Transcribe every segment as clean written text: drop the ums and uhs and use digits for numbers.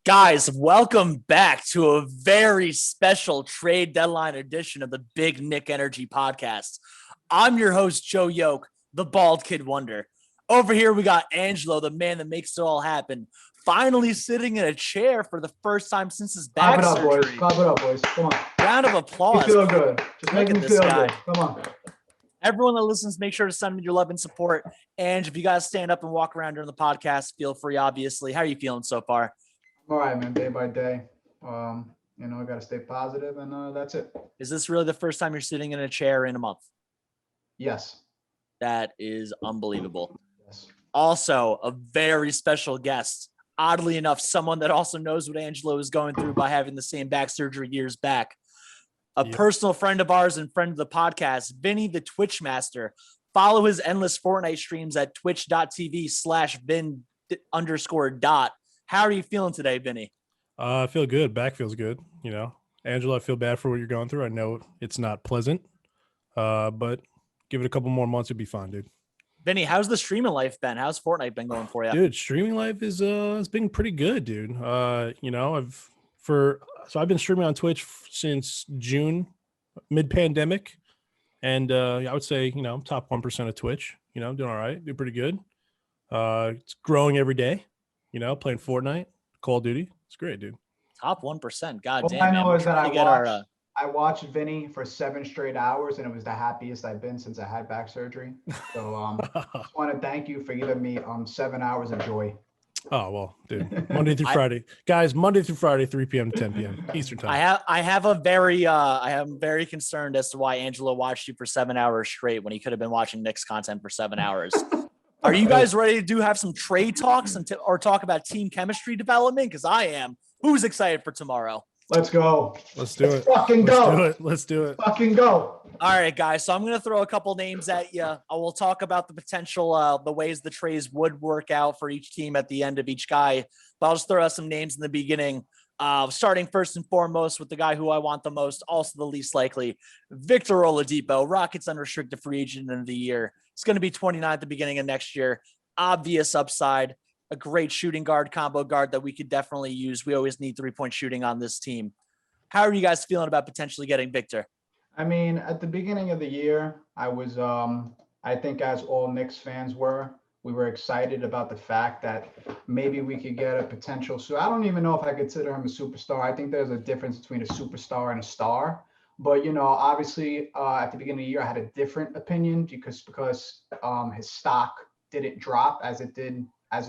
Guys, welcome back to a very special trade deadline edition of the Big Knick Energy podcast. I'm your host, Joe Yoke, the bald kid wonder. Over here, we got Angelo, the man that makes it all happen, finally sitting in a chair for the first time since his back surgery. Clap it up, boys. Come on. Round of applause. You feel good. Just Look make at me this feel guy. good. Come on. Everyone that listens, make sure to send me your love and support. And if you guys stand up and walk around during the podcast, feel free, obviously. How are you feeling so far? All right, man. Day by day. I got to stay positive, and that's it. Is this really the first time you're sitting in a chair in a month? Yes. That is unbelievable. Yes. Also, a very special guest. Oddly enough, someone that also knows what Angelo is going through by having the same back surgery years back. A personal friend of ours and friend of the podcast, Vinny the Twitch Master. Follow his endless Fortnite streams at twitch.tv/Vin_dot. How are you feeling today, Vinny? I feel good. Back feels good. Angela, I feel bad for what you're going through. I know it's not pleasant, but give it a couple more months, it'll be fine, dude. Vinny, how's the streaming life been? How's Fortnite been going for you? Dude, streaming life is it's been pretty good, dude. I've been streaming on Twitch since June, mid-pandemic, and I would say I'm top 1% of Twitch. I'm doing all right, doing pretty good. It's growing every day. Playing Fortnite, Call of Duty. It's great, dude. Top 1%. God All damn. I know man. is that I watched Vinny for 7 straight hours, and it was the happiest I've been since I had back surgery. So just want to thank you for giving me 7 hours of joy. Oh, well, dude. Monday through Friday. Guys, Monday through Friday, 3 p.m. to 10 p.m. Eastern time. I am very concerned as to why Angelo watched you for 7 hours straight when he could have been watching Knicks content for 7 hours. Are you guys ready to have some trade talks or talk about team chemistry development? Because I am. Who's excited for tomorrow? Let's go. Let's do it. Fucking go. Let's do it. Fucking go. All right, guys. So I'm going to throw a couple names at you. I will talk about the potential, the ways the trades would work out for each team at the end of each guy. But I'll just throw out some names in the beginning. Starting first and foremost with the guy who I want the most, also the least likely, Victor Oladipo, Rockets unrestricted free agent of the year. It's going to be 29 at the beginning of next year. Obvious upside, a great shooting guard, combo guard that we could definitely use. We always need 3-point shooting on this team. How are you guys feeling about potentially getting Victor? I mean, at the beginning of the year, I was, I think as all Knicks fans we were excited about the fact that maybe we could get a potential. So I don't even know if I consider him a superstar. I think there's a difference between a superstar and a star. But, obviously at the beginning of the year, I had a different opinion because his stock didn't drop as it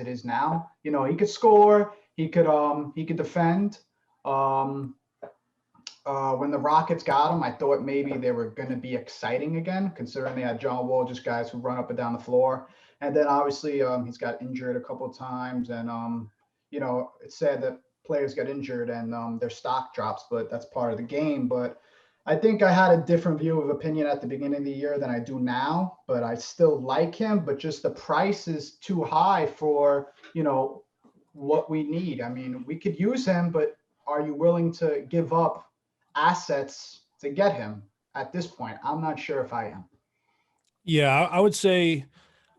is now. He could score, he could defend. When the Rockets got him, I thought maybe they were going to be exciting again, considering they had John Wall, just guys who run up and down the floor. And then obviously he's got injured a couple of times, and it's sad that players get injured and their stock drops, but that's part of the game. But I think I had a different view of opinion at the beginning of the year than I do now, but I still like him, but just the price is too high for, what we need. I mean, we could use him, but are you willing to give up assets to get him at this point? I'm not sure if I am. Yeah, I would say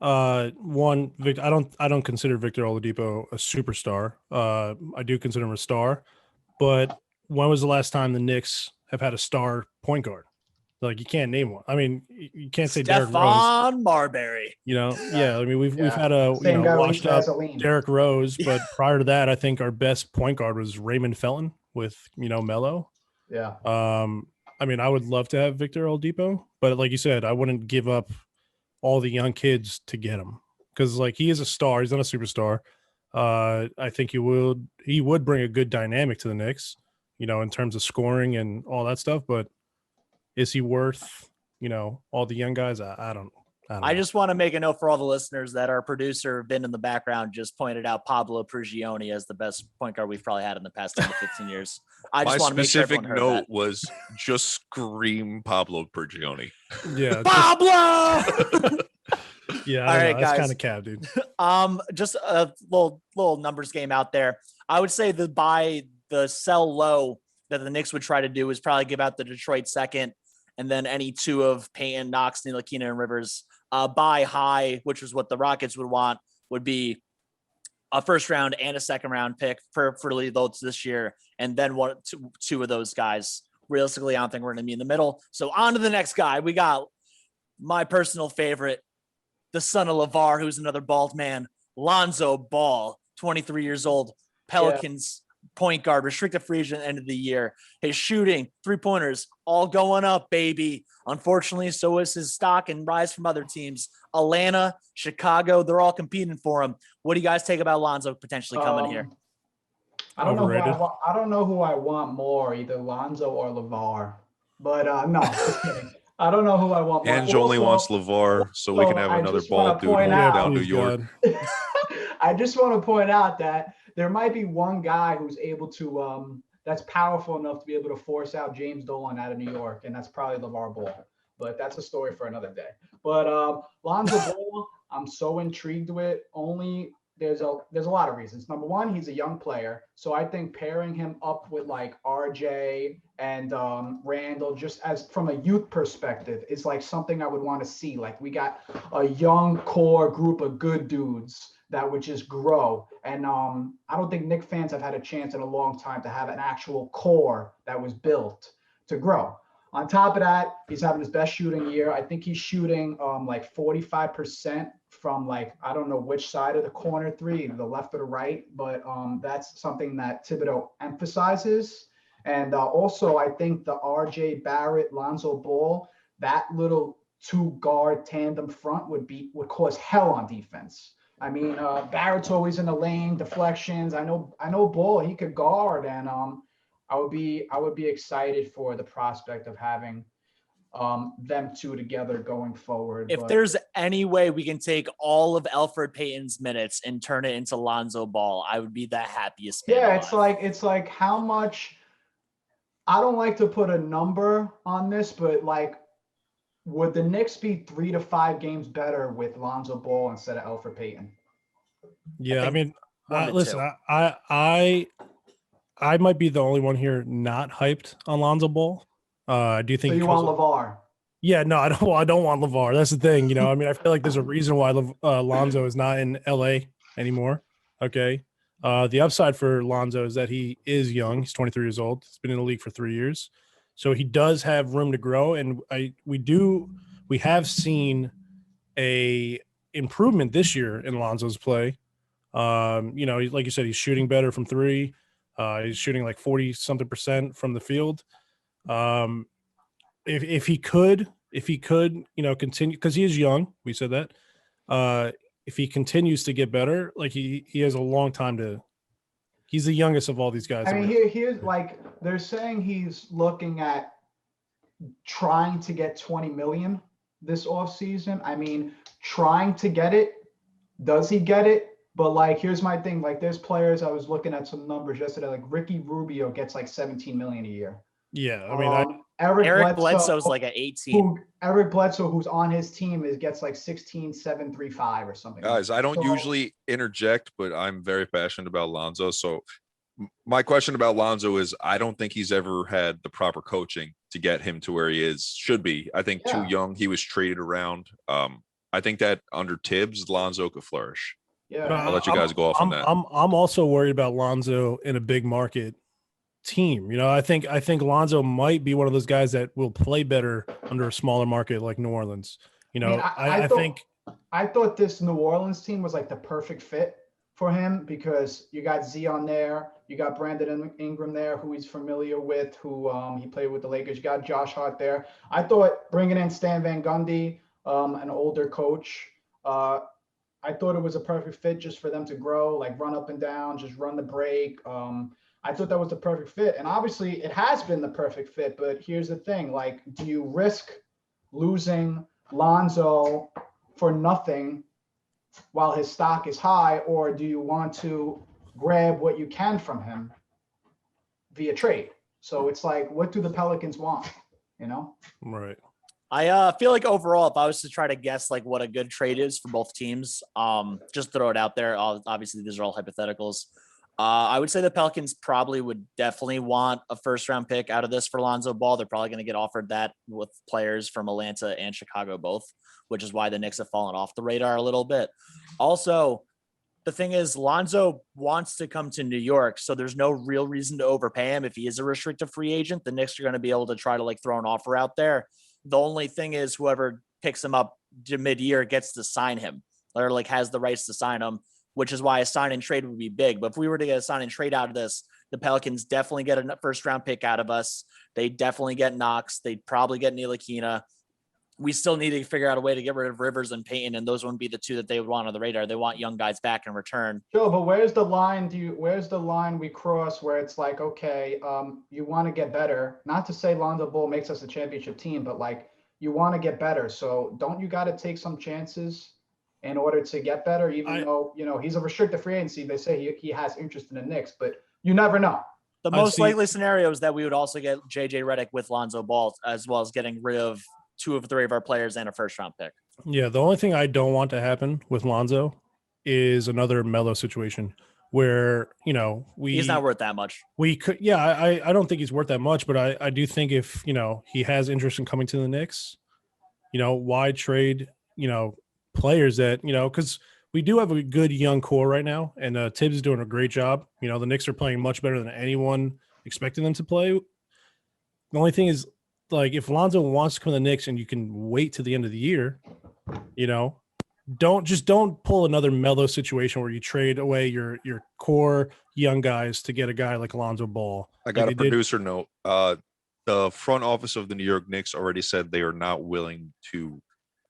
Victor, I don't consider Victor Oladipo a superstar. I do consider him a star, but when was the last time the Knicks have had a star point guard? Like, you can't name one. I mean, you can't say Derrick Rose. Stephon Marbury. Yeah. I mean, we've had a washed up Derrick Rose, but prior to that, I think our best point guard was Raymond Felton with Melo. Yeah. I mean, I would love to have Victor Oladipo, but like you said, I wouldn't give up all the young kids to get him because he is a star. He's not a superstar. I think he would bring a good dynamic to the Knicks, in terms of scoring and all that stuff. But is he worth, all the young guys? I don't know. I just want to make a note for all the listeners that our producer, Vin, in the background, just pointed out Pablo Prigioni as the best point guard we've probably had in the past 10 to 15 years. I just want to make sure everyone heard that. My specific note was just scream Pablo Prigioni. Yeah. Pablo! Yeah. All right, guys. That's guys. kind of cab, dude. Just a little numbers game out there. I would say the sell low that the Knicks would try to do is probably give out the Detroit second and then any two of Payton, Knox, Ntilikina, and Rivers. Buy high, which is what the Rockets would want, would be a first round and a second round pick for both this year. And then two of those guys. Realistically, I don't think we're going to be in the middle. So on to the next guy. We got my personal favorite, the son of LeVar, who's another bald man, Lonzo Ball, 23 years old, Pelicans point guard, restricted free agent end of the year. His shooting, 3-pointers, all going up, baby. Unfortunately, so is his stock and rise from other teams. Atlanta, Chicago, they're all competing for him. What do you guys take about Lonzo potentially coming here? I don't know. Overrated. I don't know who I want more, either Lonzo or LeVar. But no, just kidding. I don't know who I want more. Ange only wants LeVar, so we can have I another just wanna bald dude point holding out- down New please, York. God. I just want to point out that there might be one guy who's able to that's powerful enough to be able to force out James Dolan out of New York, and that's probably LeVar Ball. But that's a story for another day. But Lonzo Ball, I'm so intrigued with. Only there's a lot of reasons. Number one, he's a young player, so I think pairing him up with like RJ and Randall, just as from a youth perspective, is like something I would want to see. Like we got a young core group of good dudes that would just grow. And I don't think Knicks fans have had a chance in a long time to have an actual core that was built to grow. On top of that, he's having his best shooting year. I think he's shooting like 45% from like, I don't know which side of the corner three, the left or the right, but that's something that Thibodeau emphasizes. And also, I think the RJ Barrett, Lonzo Ball, that little 2-guard tandem front would cause hell on defense. I mean, Barrett's always in the lane, deflections. I know Ball, he could guard, and I would be excited for the prospect of having them two together going forward. If there's any way we can take all of Elfrid Payton's minutes and turn it into Lonzo Ball, I would be the happiest man alive. it's like how much. I don't like to put a number on this, but like, would the Knicks be 3 to 5 games better with Lonzo Ball instead of Elfrid Payton? Yeah, I mean, 1 to listen, 2. I might be the only one here not hyped on Lonzo Ball. Do you think So you want LeVar? Yeah, no, I don't want LeVar. That's the thing, you know. I mean, I feel like there's a reason why Lonzo is not in LA anymore. Okay. The upside for Lonzo is that he is young. He's 23 years old. He's been in the league for 3 years. So he does have room to grow. And we have seen a improvement this year in Lonzo's play. You know, like you said, he's shooting better from three. He's shooting like 40-something% from the field. If he could, you know, continue, because he is young. We said that. If he continues to get better, like he has a long time to. He's the youngest of all these guys. I mean, here's like they're saying he's looking at trying to get 20 million this offseason. I mean, trying to get it. Does he get it? But like, here's my thing. Like, there's players. I was looking at some numbers yesterday. Like Ricky Rubio gets like 17 million a year. Yeah, I mean, Eric Bledsoe's like at 18. Eric Bledsoe, who's on his team, gets like 16,735 or something. Guys, I don't usually interject, but I'm very passionate about Lonzo. So my question about Lonzo is I don't think he's ever had the proper coaching to get him to where he should be. I think too young. He was traded around. I think that under Tibbs, Lonzo could flourish. Yeah, I'll let you guys go off on that. I'm also worried about Lonzo in a big market team. You know, I think Lonzo might be one of those guys that will play better under a smaller market like New Orleans. You know, I think I thought this New Orleans team was like the perfect fit for him because you got Z on there, you got Brandon Ingram there, who he's familiar with, who he played with the Lakers. You got Josh Hart there. I thought bringing in Stan Van Gundy, an older coach, I thought it was a perfect fit just for them to grow, like run up and down, just run the break. I thought that was the perfect fit. And obviously it has been the perfect fit, but here's the thing, like, do you risk losing Lonzo for nothing while his stock is high, or do you want to grab what you can from him via trade? So it's like, what do the Pelicans want, you know? right. I feel like overall, if I was to try to guess like what a good trade is for both teams, just throw it out there. Obviously, these are all hypotheticals. I would say the Pelicans probably would definitely want a first-round pick out of this for Lonzo Ball. They're probably going to get offered that with players from Atlanta and Chicago both, which is why the Knicks have fallen off the radar a little bit. Also, the thing is, Lonzo wants to come to New York, so there's no real reason to overpay him. If he is a restricted free agent, the Knicks are going to be able to try to like throw an offer out there. The only thing is, whoever picks him up mid-year gets to sign him, or like has the rights to sign him, which is why a sign and trade would be big. But if we were to get a sign and trade out of this, the Pelicans definitely get a first round pick out of us. They definitely get Knox. They'd probably get Ntilikina. We still need to figure out a way to get rid of Rivers and Payton, and those wouldn't be the two that they would want on the radar. They want young guys back in return. Sure, but where's the line? Where's the line we cross where it's like, okay, you want to get better? Not to say Lonzo Ball makes us a championship team, but like you want to get better. So don't you got to take some chances in order to get better? Even though he's a restricted free agency, they say he has interest in the Knicks, but you never know. The most likely scenario is that we would also get JJ Reddick with Lonzo Ball, as well as getting rid of 2 of 3 of our players and a first round pick. Yeah, the only thing I don't want to happen with Lonzo is another Melo situation where, he's not worth that much. We could, I don't think he's worth that much, but I do think if, he has interest in coming to the Knicks, why trade, players that, because we do have a good young core right now, and Tibbs is doing a great job. The Knicks are playing much better than anyone expected them to play. The only thing is, like, if Lonzo wants to come to the Knicks and you can wait to the end of the year, don't pull another Melo situation where you trade away your core young guys to get a guy like Alonzo Ball. I got a producer note. The front office of the New York Knicks already said they are not willing to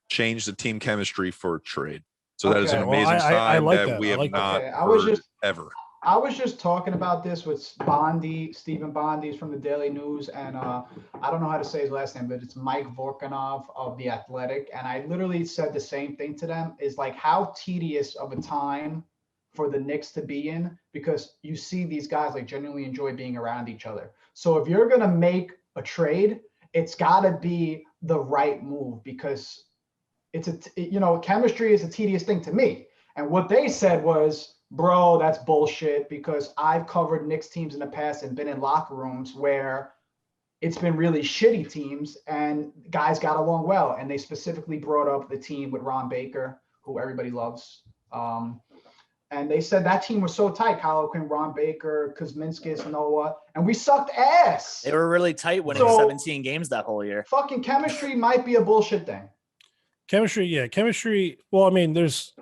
change the team chemistry for a trade. So that is an amazing sign that we have not heard ever. I was just talking about this with Stephen Bondi's from the Daily News, and I don't know how to say his last name, but it's Mike Vorkunov of The Athletic. And I literally said the same thing to them, is like how tedious of a time for the Knicks to be in, because you see these guys like genuinely enjoy being around each other. So if you're going to make a trade, it's got to be the right move, because it's chemistry is a tedious thing to me. And what they said was, bro, that's bullshit, because I've covered Knicks teams in the past and been in locker rooms where it's been really shitty teams and guys got along well. And they specifically brought up the team with Ron Baker, who everybody loves. And they said that team was so tight, Kyle O'Quinn, Ron Baker, Kuzminskis, Noah, and we sucked ass. They were really tight winning 17 games that whole year. Fucking chemistry might be a bullshit thing. Chemistry. Well, I mean, there's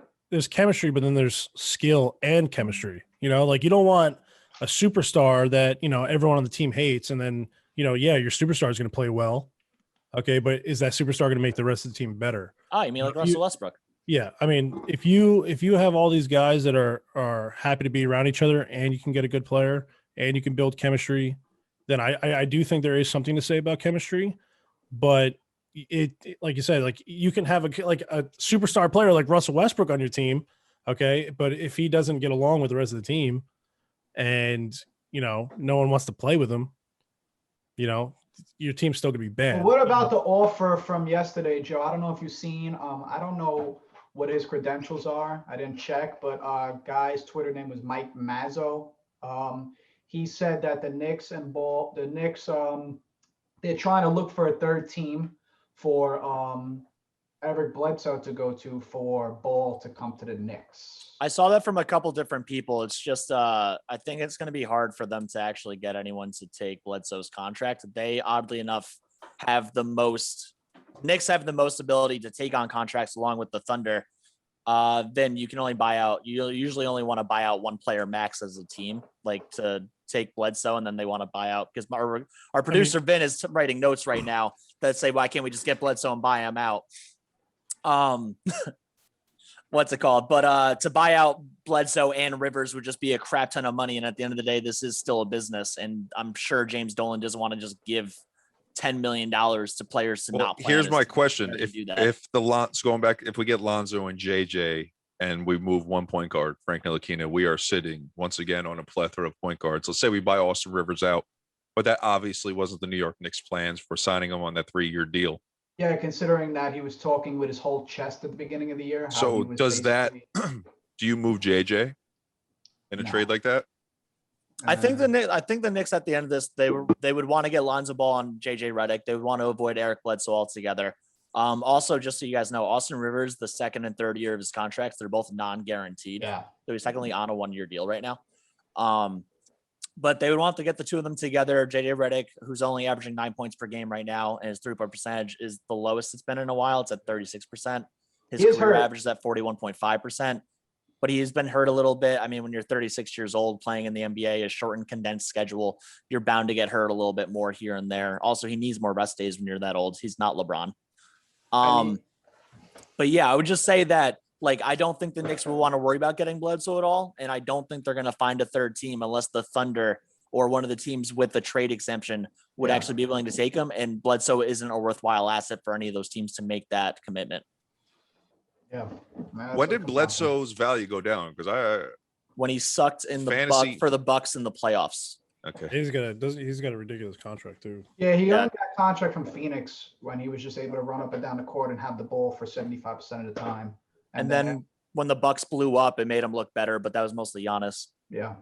chemistry, but then there's skill and chemistry. Like you don't want a superstar that, everyone on the team hates. And then, your superstar is going to play well. Okay. But is that superstar going to make the rest of the team better? Oh, you mean like Russell Westbrook? Yeah. I mean, if you have all these guys that are happy to be around each other and you can get a good player and you can build chemistry, then I do think there is something to say about chemistry, but it like you said, like you can have a superstar player like Russell Westbrook on your team, okay, but if he doesn't get along with the rest of the team and no one wants to play with him, your team's still gonna be bad. Well, what about the offer from yesterday, Joe? I don't know if you've seen. I don't know what his credentials are. I didn't check, but guy's Twitter name was Mike Mazzo. He said that the Knicks they're trying to look for a third team for Eric Bledsoe to go to, for Ball to come to the Knicks. I saw that from a couple different people. It's just I think it's going to be hard for them to actually get anyone to take Bledsoe's contract. They oddly enough Knicks have the most ability to take on contracts along with the Thunder. Then you can only buy out. You usually only want to buy out one player max as a team, like to take Bledsoe, and then they want to buy out, because our producer Vin is writing notes right now that say, why can't we just get Bledsoe and buy him out? What's it called? But to buy out Bledsoe and Rivers would just be a crap ton of money. And at the end of the day, this is still a business. And I'm sure James Dolan doesn't want to just give $10 million to players to not play. Here's my question. If we get Lonzo and JJ and we move one point guard, Frank Ntilikina, we are sitting once again on a plethora of point guards. Let's say we buy Austin Rivers out, but that obviously wasn't the New York Knicks plans for signing him on that 3-year deal. Yeah, considering that he was talking with his whole chest at the beginning of the year. So does that, do you move JJ in a trade like that? I think the Knicks at the end of this, they would want to get Lonzo Ball and JJ Reddick. They would want to avoid Eric Bledsoe altogether. Also, just so you guys know, Austin Rivers, the second and third year of his contracts, they're both non-guaranteed. Yeah. So he's technically on a 1-year deal right now. But they would want to get the two of them together. JJ Reddick, who's only averaging 9 points per game right now, and his 3-point percentage is the lowest it's been in a while. It's at 36%. His career average is at 41.5%. But he's been hurt a little bit. I mean, when you're 36 years old playing in the NBA, a shortened, condensed schedule, you're bound to get hurt a little bit more here and there. Also, he needs more rest days when you're that old. He's not LeBron. But yeah, I would just say that, like, I don't think the Knicks will want to worry about getting Bledsoe at all. And I don't think they're going to find a third team unless the Thunder or one of the teams with the trade exemption would actually be willing to take him. And Bledsoe isn't a worthwhile asset for any of those teams to make that commitment. Yeah. When did Bledsoe's value go down? Because when he sucked in the Fantasy- for the Bucks in the playoffs. okay. He's got a ridiculous contract too. Yeah, he got that contract from Phoenix when he was just able to run up and down the court and have the ball for 75% of the time. And then when the Bucks blew up, it made him look better, but that was mostly Giannis. Yeah,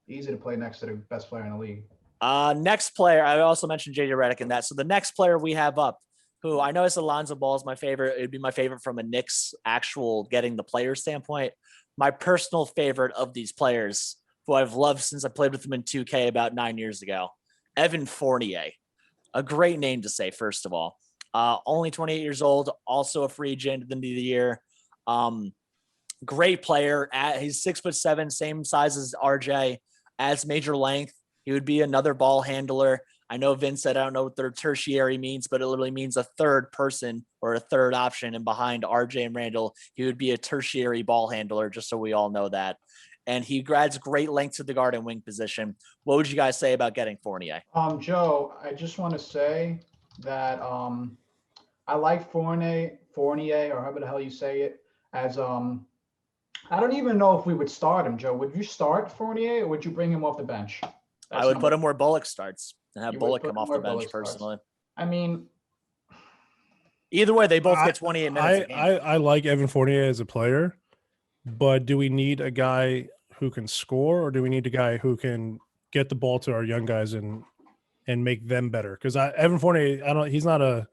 easy to play next to the best player in the league. Next player, I also mentioned JJ Reddick in that. So the next player we have up, who I know is Alonzo Ball is my favorite. It'd be my favorite from a Knicks actual getting the player standpoint. My personal favorite of these players, who I've loved since I played with him in 2K about 9 years ago, Evan Fournier. A great name to say, first of all. Only 28 years old, also a free agent at the end of the year. Great player. He's 6'7", same size as RJ, adds major length. He would be another ball handler. I know Vince said, I don't know what their tertiary means, but it literally means a third person or a third option. And behind RJ and Randall, he would be a tertiary ball handler, just so we all know that. And he adds great length to the guard and wing position. What would you guys say about getting Fournier? Joe, I just want to say that I like Fournier, or however the hell you say it, as I don't even know if we would start him, Joe. Would you start Fournier or would you bring him off the bench? I would put him where Bullock starts and have You would Bullock put come him off the where bench Bullock starts. personally. I mean, Either way, they both get 28 minutes a game. I like Evan Fournier as a player, but do we need a guy who can score, or do we need a guy who can get the ball to our young guys and make them better? Because Evan Fournier, he's not a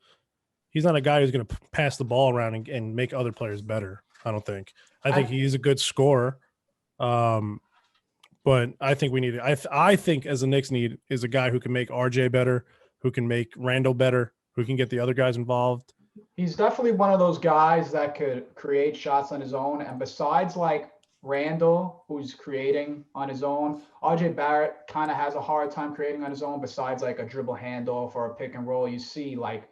guy who's going to pass the ball around and make other players better. I don't think. I think he's a good scorer. But I think we need I think as the Knicks need is a guy who can make RJ better, who can make Randall better, who can get the other guys involved. he's definitely one of those guys that could create shots on his own. And besides like Randall, who's creating on his own, RJ Barrett kind of has a hard time creating on his own besides like a dribble handoff or a pick and roll. You see like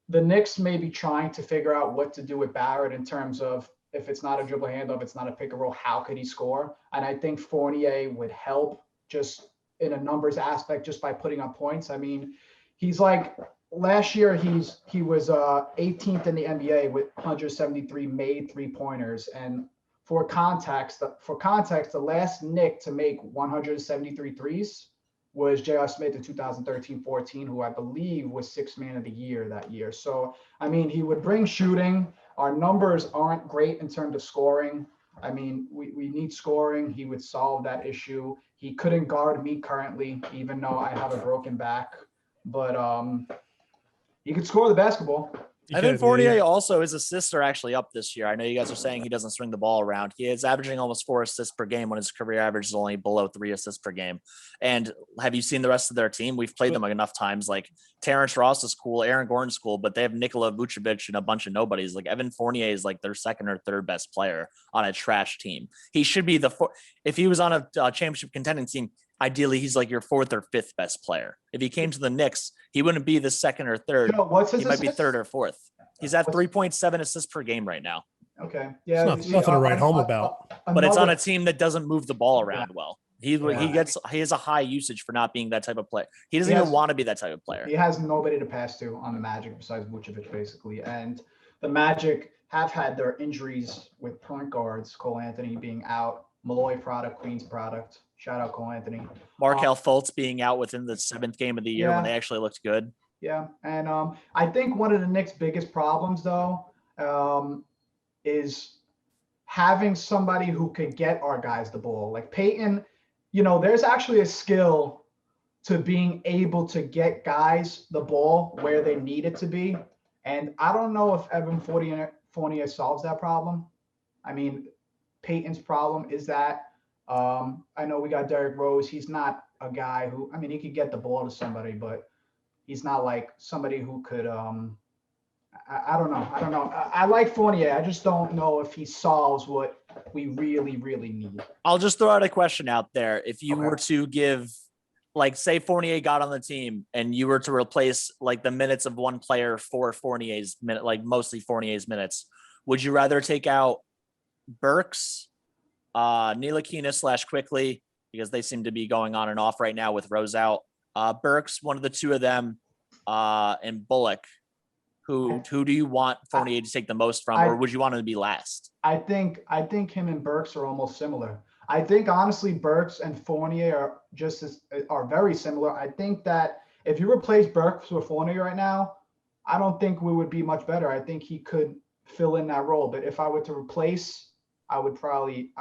the Knicks may be trying to figure out what to do with Barrett in terms of if it's not a dribble handoff, it's not a pick and roll, how could he score? And I think Fournier would help just in a numbers aspect just by putting up points. I mean, he's like last year he was 18th in the NBA with 173 made 3-pointers. And for context, the last Knick to make 173 threes was J.R. Smith in 2013-14, who I believe was Sixth Man of the Year that year. So, I mean, he would bring shooting. Our numbers aren't great in terms of scoring. I mean, we need scoring. He would solve that issue. He couldn't guard me currently, even though I have a broken back. But he could score the basketball. Evan Fournier also, his assists are actually up this year. I know you guys are saying he doesn't swing the ball around. He is averaging almost 4 assists per game when his career average is only below 3 assists per game. And have you seen the rest of their team? We've played them like enough times. Like Terrence Ross is cool, Aaron Gordon's cool, but they have Nikola Vucevic and a bunch of nobodies. Like Evan Fournier is like their second or third best player on a trash team. He should be if he was on a championship contending team, ideally he's like your 4th or 5th best player. If he came to the Knicks, he wouldn't be the 2nd or 3rd. Joe, what's his he might be assists? 3rd or 4th. He's at 3.7 assists per game right now. Okay. Yeah. It's nothing to write home about. But it's on a team that doesn't move the ball around well. He has a high usage for not being that type of player. He doesn't even want to be that type of player. He has nobody to pass to on the Magic besides Vucevic, basically. And the Magic have had their injuries with point guards, Cole Anthony being out, Malloy product, Queens product. Shout out Cole Anthony. Markelle Fultz being out within the 7th game of the year when they actually looked good. Yeah, and I think one of the Knicks' biggest problems, though, is having somebody who could get our guys the ball. Like Peyton, there's actually a skill to being able to get guys the ball where they need it to be. And I don't know if Evan Fournier solves that problem. I mean, Peyton's problem is that I know we got Derrick Rose. He's not a guy who, I mean, he could get the ball to somebody, but he's not like somebody who could, I don't know. I like Fournier. I just don't know if he solves what we really, really need. I'll just throw out a question out there. If you were to give, like, say Fournier got on the team and you were to replace like the minutes of one player for Fournier's minute, like mostly Fournier's minutes, would you rather take out Burks, Ntilikina / Quickly, because they seem to be going on and off right now with Rose out, Burks, one of the two of them, and Bullock? Who do you want Fournier to take the most from, or would you want him to be last? I think him and Burks are almost similar. I think honestly Burks and Fournier are very similar. I think that if you replace Burks with Fournier right now, I don't think we would be much better. I think he could fill in that role. But if I were to replace, I would probably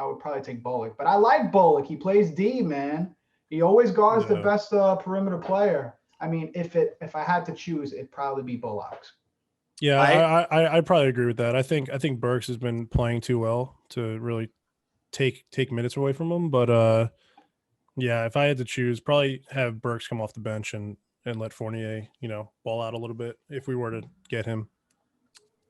take Bullock. But I like Bullock. He plays D, man. He always guards the best perimeter player. I mean, if I had to choose, it'd probably be Bullock. Yeah, I probably agree with that. I think Burks has been playing too well to really take minutes away from him. But yeah, if I had to choose, probably have Burks come off the bench and let Fournier, ball out a little bit if we were to get him.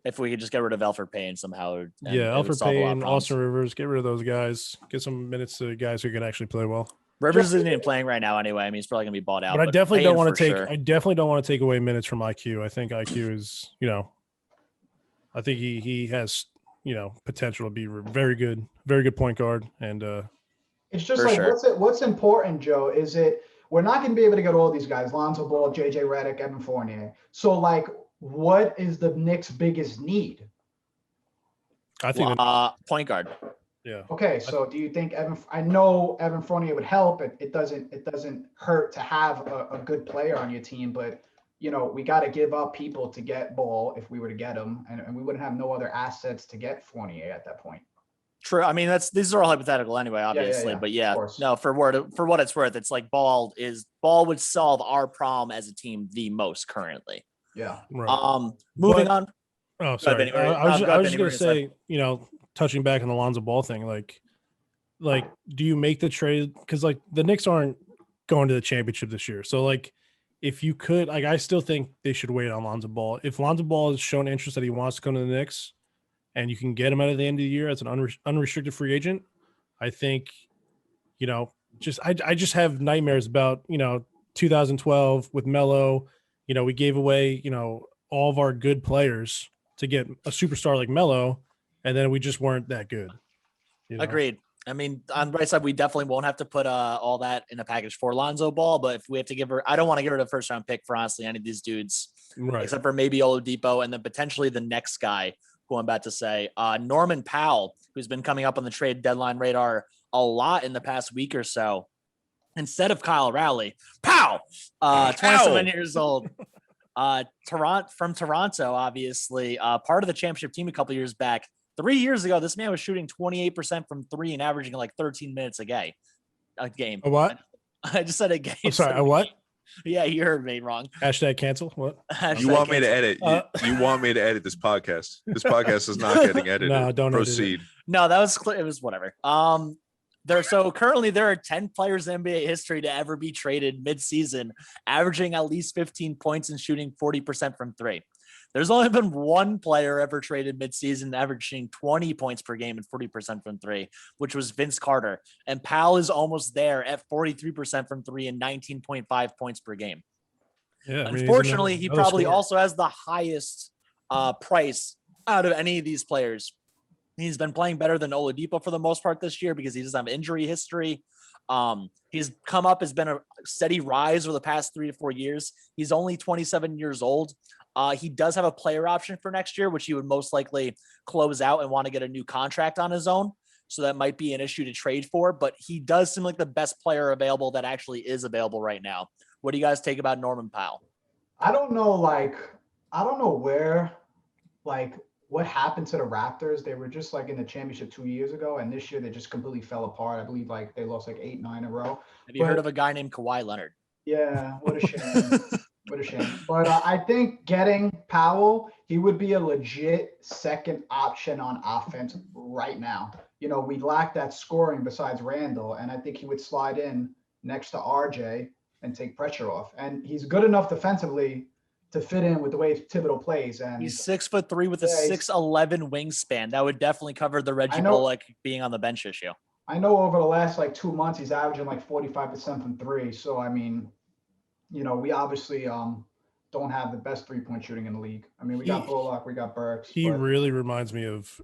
If we could just get rid of Elfrid Payne somehow. Elfrid Payne, Austin Rivers, get rid of those guys. Get some minutes to guys who can actually play well. Rivers isn't even playing right now anyway. I mean, he's probably gonna be bought out. But I definitely don't want to take. Sure. I definitely don't want to take away minutes from IQ. I think IQ is, I think he has, potential to be very good point guard. And it's just like what's important, Joe, is we're not going to be able to get all these guys: Lonzo Ball, JJ Reddick, Evan Fournier. So like, what is the Knicks' biggest need? I think point guard. Yeah. Okay, so do you think I know Evan Fournier would help. It doesn't hurt to have a good player on your team, but we got to give up people to get Ball if we were to get him, and we wouldn't have no other assets to get Fournier at that point. True. I mean, these are all hypothetical anyway, obviously. But no, for what it's worth, it's like Ball would solve our problem as a team the most currly. Yeah. Right. Moving on. Oh, sorry. I was just gonna say, touching back on the Lonzo Ball thing, like, do you make the trade? Because like the Knicks aren't going to the championship this year, so like, if you could, like, I still think they should wait on Lonzo Ball. If Lonzo Ball has shown interest that he wants to come to the Knicks, and you can get him out at the end of the year as an unrestricted free agent, I think, I just have nightmares about 2012 with Melo. We gave away all of our good players to get a superstar like Melo, and then we just weren't that good. Agreed. I mean, on the right side, we definitely won't have to put all that in a package for Lonzo Ball, but if we have to I don't want to give her the first round pick for honestly any of these dudes, right, except for maybe Oladipo, and then potentially the next guy who I'm about to say, Norman Powell, who's been coming up on the trade deadline radar a lot in the past week or so. Instead of Kyle Rowley, Powell, 27 years old. From Toronto, obviously, part of the championship team a couple years back. 3 years ago, this man was shooting 28% from three and averaging like 13 minutes a game. A what? I just said a game. I'm sorry, a what? Yeah, you heard me wrong. Hashtag cancel. What? You want me to edit? You want me to edit this podcast? This podcast is not getting edited. No, don't proceed. No, that was clear. It was whatever. Currently there are 10 players in NBA history to ever be traded mid-season, averaging at least 15 points and shooting 40% from three. There's only been one player ever traded mid-season averaging 20 points per game and 40% from three, which was Vince Carter. And Powell is almost there at 43% from three and 19.5 points per game. Yeah, unfortunately, he probably also has the highest price out of any of these players. He's been playing better than Oladipo for the most part this year because he doesn't have injury history. He's come up, has been a steady rise over the past 3 to 4 years. He's only 27 years old. He does have a player option for next year, which he would most likely close out and want to get a new contract on his own. So that might be an issue to trade for, but he does seem like the best player available that actually is available right now. What do you guys take about Norman Powell? I don't know where, what happened to the Raptors. They were just in the championship 2 years ago, and this year they just completely fell apart. I believe they lost 8, 9 in a row. Have you heard of a guy named Kawhi Leonard? Yeah, what a shame. What a shame. But I think getting Powell, he would be a legit second option on offense right now. You know, we lack that scoring besides Randall, and I think he would slide in next to RJ and take pressure off. And he's good enough defensively to fit in with the way Thibodeau plays. And he's 6'3" with a 6'11" wingspan. That would definitely cover the Reggie Bullock being on the bench issue. I know over the last like 2 months, he's averaging like 45% from three. So, I mean, you know, we obviously don't have the best 3-point shooting in the league. I mean, we got Bullock, we got Burks. He really reminds me of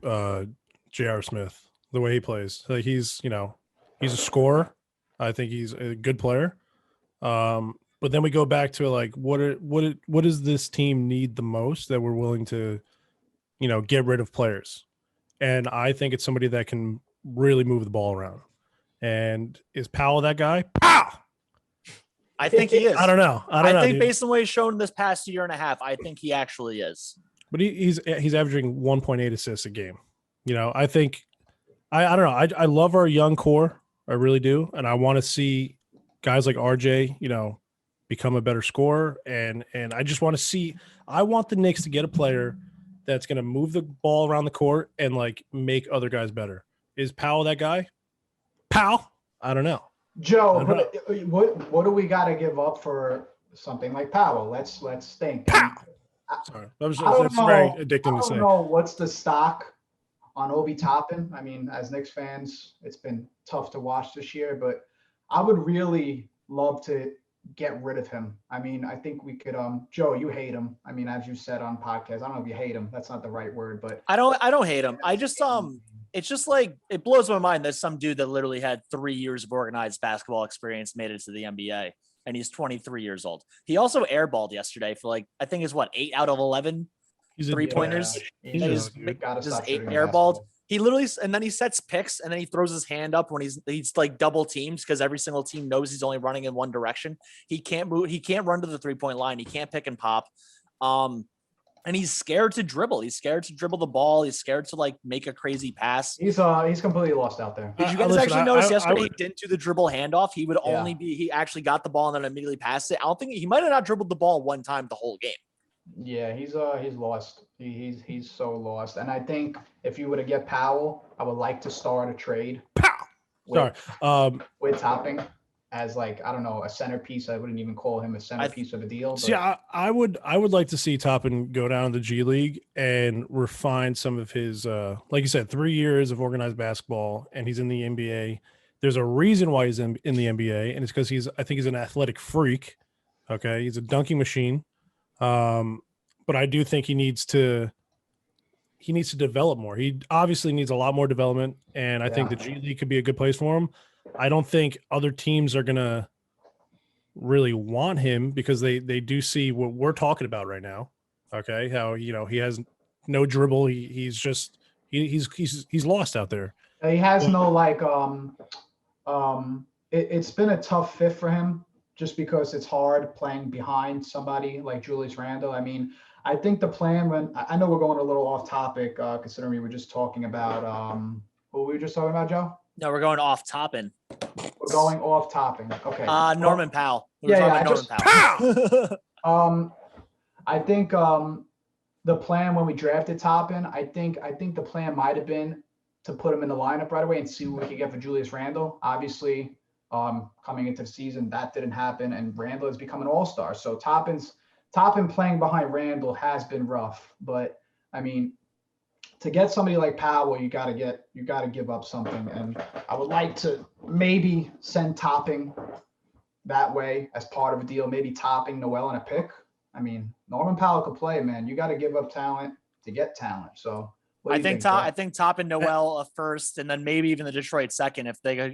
J.R. Smith, the way he plays. Like he's a scorer. I think he's a good player. But then we go back to like, what does this team need the most that we're willing to, get rid of players? And I think it's somebody that can really move the ball around. And is Powell that guy? Pow! I think he is. I don't know. I think based on what he's shown this past year and a half, I think he actually is. But he's averaging 1.8 assists a game. I think I don't know. I love our young core. I really do. And I want to see guys like RJ, become a better scorer. And I just want to see – I want the Knicks to get a player that's going to move the ball around the court and, like, make other guys better. Is Powell that guy? Powell? I don't know. Joe, what do we got to give up for something like Powell? Let's think. Powell. Sorry. That's very addicting to say. I don't know what's the stock on Obi Toppin. I mean, as Knicks fans, it's been tough to watch this year, but I would really love to get rid of him. I mean, I think we could Joe, you hate him. I mean, as you said on podcast, I don't know if you hate him. That's not the right word, but I don't hate him. I just it's just like it blows my mind that some dude that literally had 3 years of organized basketball experience made it to the NBA, and he's 23 years old. He also airballed yesterday for like I think it's 8 out of 11 3-pointers. He's just 8 airballed. He literally, and then he sets picks, and then he throws his hand up when he's like double teams because every single team knows he's only running in one direction. He can't move. He can't run to the 3-point line. He can't pick and pop. And he's scared to dribble. He's scared to dribble the ball. He's scared to like make a crazy pass. He's completely lost out there. Did you guys actually notice yesterday he didn't do the dribble handoff? He would only he actually got the ball and then immediately passed it. I don't think he might have not dribbled the ball one time the whole game. Yeah, he's lost. He's so lost. And I think if you were to get Powell, I would like to start a trade. With Topping as like, I don't know, a centerpiece. I wouldn't even call him a centerpiece of a deal. See, I would like to see Toppin go down to the G League and refine some of his like you said, 3 years of organized basketball, and he's in the NBA. There's a reason why he's in the NBA, and it's because I think he's an athletic freak. Okay. He's a dunking machine. But I do think he needs to develop more. He obviously needs a lot more development, and I think the G League could be a good place for him. I don't think other teams are gonna really want him because they do see what we're talking about right now. Okay, how he has no dribble. He's lost out there. He has no like it's been a tough fit for him. Just because it's hard playing behind somebody like Julius Randle. I mean, I think the plan I know we're going a little off topic, considering we were just talking about what were we just talking about, Joe? No, we're going off Toppin. We're going off topping. Okay. Norman Powell. Norman Powell. I think the plan when we drafted Toppin, I think the plan might have been to put him in the lineup right away and see what we could get for Julius Randle. Obviously, coming into the season, that didn't happen, and Randle has become an all-star. So Toppin playing behind Randle has been rough, but I mean, to get somebody like Powell, you got to give up something, and I would like to maybe send Topping that way as part of a deal. Maybe Topping, Noel, and a pick. I mean, Norman Powell could play, man. You got to give up talent to get talent. So. I think Toppin, Noel a first, and then maybe even the Detroit second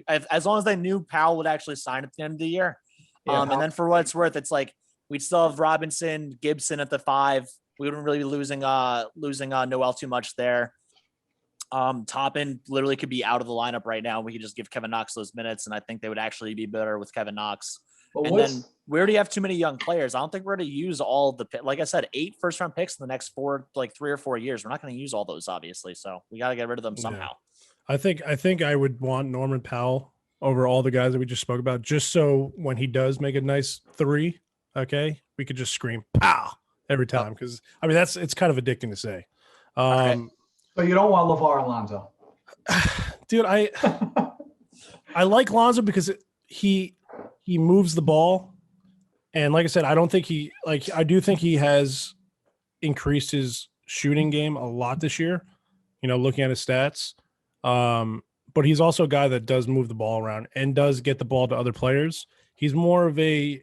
as long as they knew Powell would actually sign at the end of the year. And then for what it's worth, it's like we'd still have Robinson, Gibson at the 5. We wouldn't really be losing Noel too much there. Toppin literally could be out of the lineup right now. We could just give Kevin Knox those minutes, and I think they would actually be better with Kevin Knox. Then we already have too many young players. I don't think we're going to use all the, like I said, 8 first-round picks in the next 3 or 4 years. We're not going to use all those, obviously. So we got to get rid of them somehow. I think I would want Norman Powell over all the guys that we just spoke about, just so when he does make a nice 3, okay, we could just scream "Pow!" every time because I mean it's kind of addicting to say. Okay. So you don't want LeVar and Lonzo. Dude, I like Lonzo because he moves the ball, and like I said, I do think he has increased his shooting game a lot this year. You know, looking at his stats, but he's also a guy that does move the ball around and does get the ball to other players. He's more of a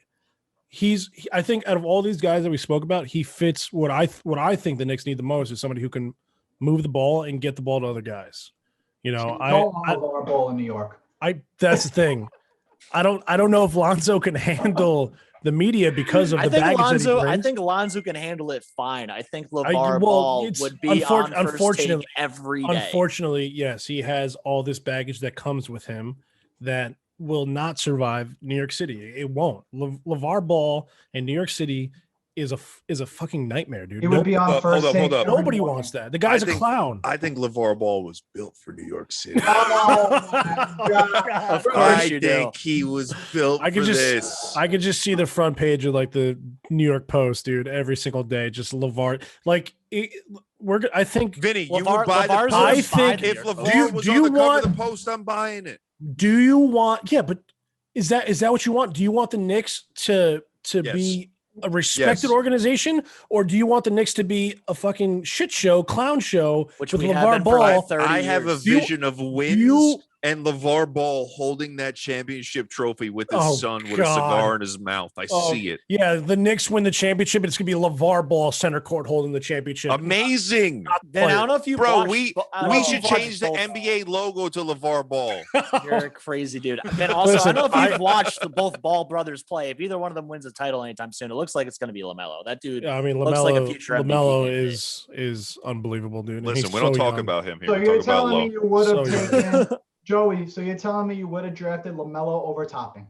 I think out of all these guys that we spoke about, he fits what I think the Knicks need the most is somebody who can move the ball and get the ball to other guys. You know, Don't want LeVar Ball in New York. That's the thing. I don't know if Lonzo can handle the media because of the baggage that he brings. I think Lonzo can handle it fine. I think LeVar Ball would be on first take every day. Unfortunately, yes, he has all this baggage that comes with him that will not survive New York City. It won't. LeVar Ball in New York City is a fucking nightmare, dude. He would be on first take. Hold up. Nobody wants that. The guy's a clown. I think LeVar Ball was built for New York City. Oh my God. Of course I you do. think he was built for this. I could just see the front page of like the New York Post, dude, every single day. Just LeVar. I think Vinny, you LeVar- would buy LeVar's the on I Post. think If Do LeVar was on the cover of the Post, I'm buying it. Do you want? Yeah, but is that what you want? Do you want the Knicks to Yes. be a respected Yes. organization, or do you want the Knicks to be a fucking shit show, clown show Which with we have LeVar been for like Ball? 30 I have a years. vision of wins you- and LeVar Ball holding that championship trophy with his Oh, son with a God. cigar in his mouth. I Oh, see it. Yeah, the Knicks win the championship, and it's gonna be LeVar Ball center court holding the championship. Amazing. Ben, I don't know if you Bro, watched, we I don't know if should you've watched change the both. NBA logo to LeVar Ball. You're a crazy dude. Ben, also, Listen, I don't know if you've watched both Ball brothers play. If either one of them wins a title anytime soon, it looks like it's going to be LaMelo. That dude. Yeah, I mean, looks like a LaMelo, future MVP LaMelo candidate. is unbelievable, dude. and Listen, he's we don't so talk young. about him here. So We you're talk about telling me Low. you would have So taken Joey? So you're telling me you would have drafted LaMelo over Topping?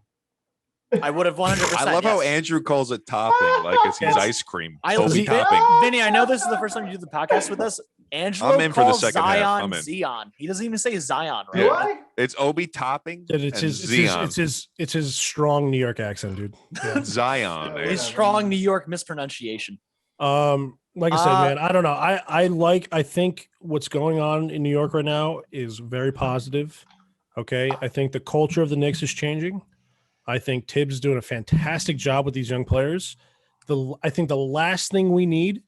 I would have 100%. I love how yes. Andrew calls it topping, like he's Yes. ice cream. I Obi love topping. Vinny, I know this is the first time you do the podcast with us. Angelo I'm in for the calls second half. Zion I'm in. Zion. He doesn't even say Zion, Do right? I? It's Obi topping Dude, and it's his Zion. it's his strong New York accent, dude. Yeah. Zion. Yeah, His strong New York mispronunciation. Like I said, man, I don't know. I think what's going on in New York right now is very positive. Okay. I think the culture of the Knicks is changing. I think Tibbs is doing a fantastic job with these young players. I think the last thing we need